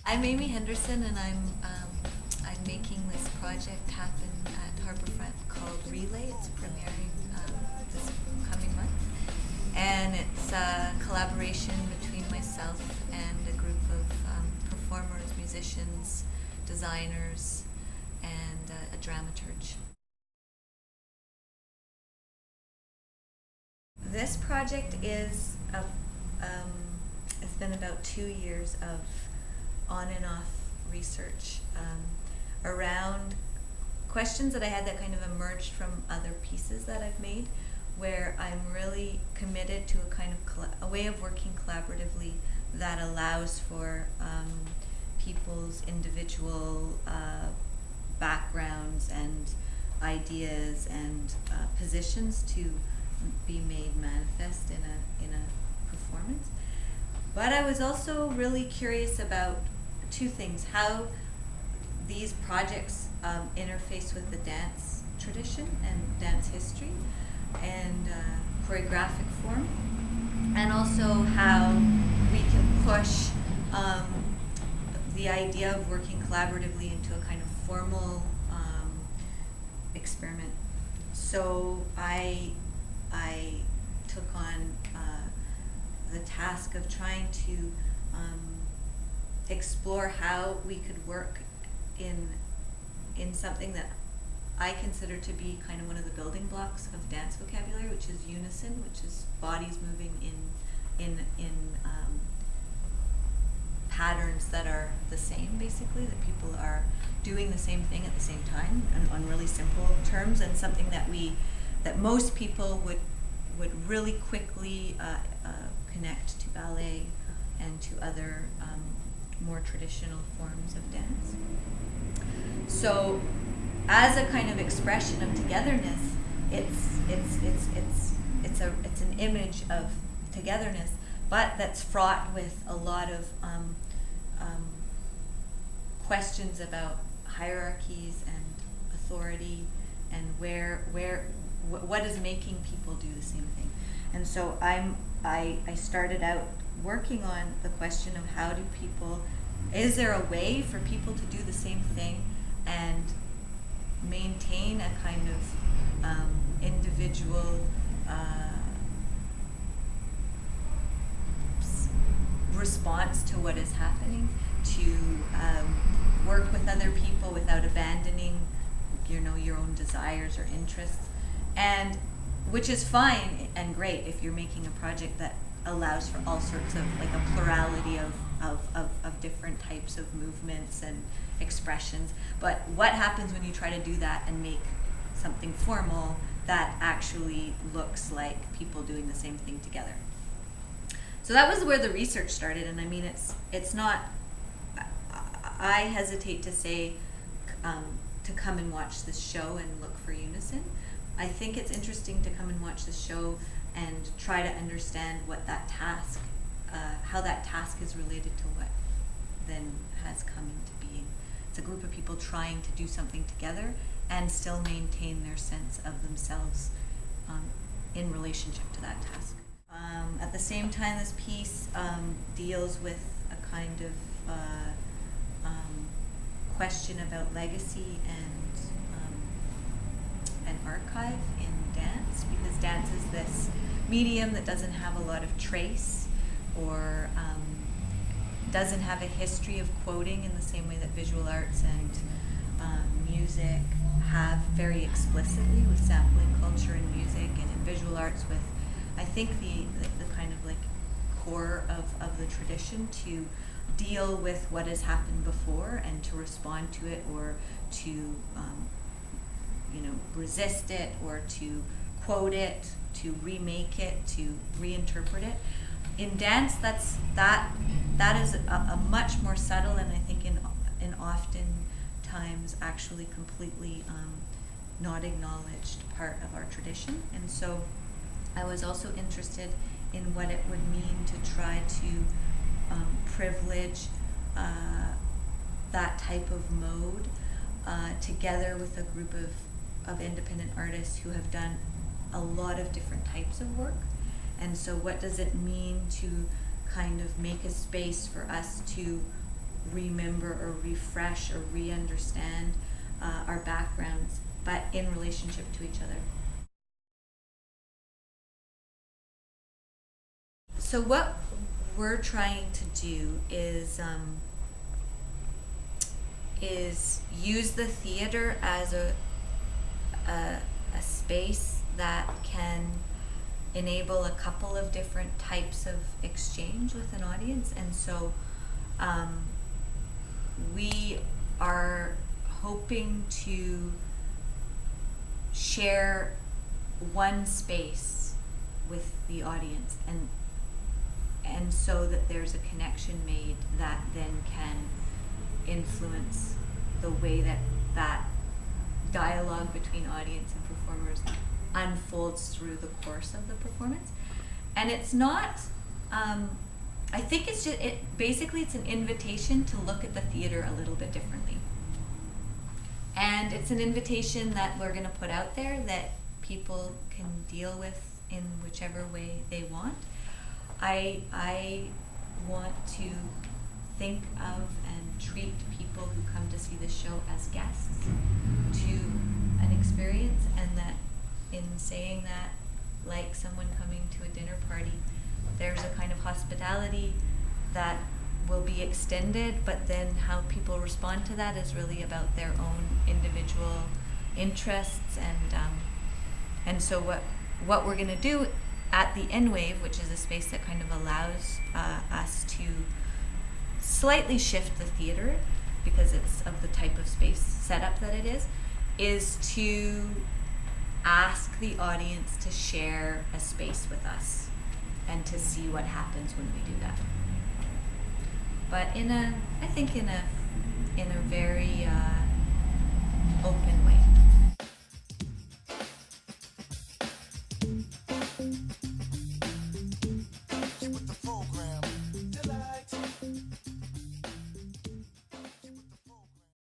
I'm Ame Henderson, and I'm making this project happen at Harbourfront called Relay. It's premiering this coming month, and it's a collaboration between myself and a group of performers, musicians, designers, and a dramaturge. This project is it's been about 2 years of on and off research around questions that I had that kind of emerged from other pieces that I've made, where I'm really committed to a kind of a way of working collaboratively that allows for people's individual backgrounds and ideas and positions to be made manifest in a performance. But I was also really curious about two things: how these projects interface with the dance tradition and dance history and choreographic form, and also how we can push the idea of working collaboratively into a kind of formal experiment. So I took on the task of trying to explore how we could work in something that I consider to be kind of one of the building blocks of dance vocabulary, which is unison, which is bodies moving in patterns that are the same, basically, that people are doing the same thing at the same time, and on really simple terms, and something that most people would really quickly connect to ballet and to other more traditional forms of dance. So, as a kind of expression of togetherness, it's an image of togetherness, but that's fraught with a lot of questions about hierarchies and authority, and what is making people do the same thing. And so I started out working on the question of is there a way for people to do the same thing and maintain a kind of individual response to what is happening, to work with other people without abandoning your own desires or interests, and which is fine and great if you're making a project that allows for all sorts of, like, a plurality of different types of movements and expressions. But what happens when you try to do that and make something formal that actually looks like people doing the same thing together? So that was where the research started, and I mean, it's not, I hesitate to say to come and watch this show and look for unison. I think it's interesting to come and watch the show and try to understand what that task, how that task is related to what then has come into being. It's a group of people trying to do something together and still maintain their sense of themselves in relationship to that task. At the same time, this piece deals with a kind of question about legacy and archive in dance, because dance is this medium that doesn't have a lot of trace, or doesn't have a history of quoting in the same way that visual arts and music have very explicitly, with sampling culture in music, and in visual arts with, I think, the kind of like core of the tradition to deal with what has happened before and to respond to it, or to resist it, or to quote it, to remake it, to reinterpret it. In dance, that is a much more subtle, and I think in often times actually completely not acknowledged part of our tradition. And so I was also interested in what it would mean to try to privilege that type of mode together with a group of independent artists who have done a lot of different types of work. And so what does it mean to kind of make a space for us to remember or refresh or re-understand our backgrounds, but in relationship to each other. So what we're trying to do is use the theater as a space that can enable a couple of different types of exchange with an audience. And so we are hoping to share one space with the audience, and so that there's a connection made that then can influence the way that that dialogue between audience and performers unfolds through the course of the performance. And it's not, I think it's just, basically it's an invitation to look at the theater a little bit differently. And it's an invitation that we're going to put out there that people can deal with in whichever way they want. I want to think of and treat people who come to see the show as guests to an experience, and that in saying that, like someone coming to a dinner party, there's a kind of hospitality that will be extended, but then how people respond to that is really about their own individual interests. And so what we're going to do at the N-Wave, which is a space that kind of allows us to slightly shift the theater because it's of the type of space setup that it is to ask the audience to share a space with us and to see what happens when we do that. But I think in a very open way.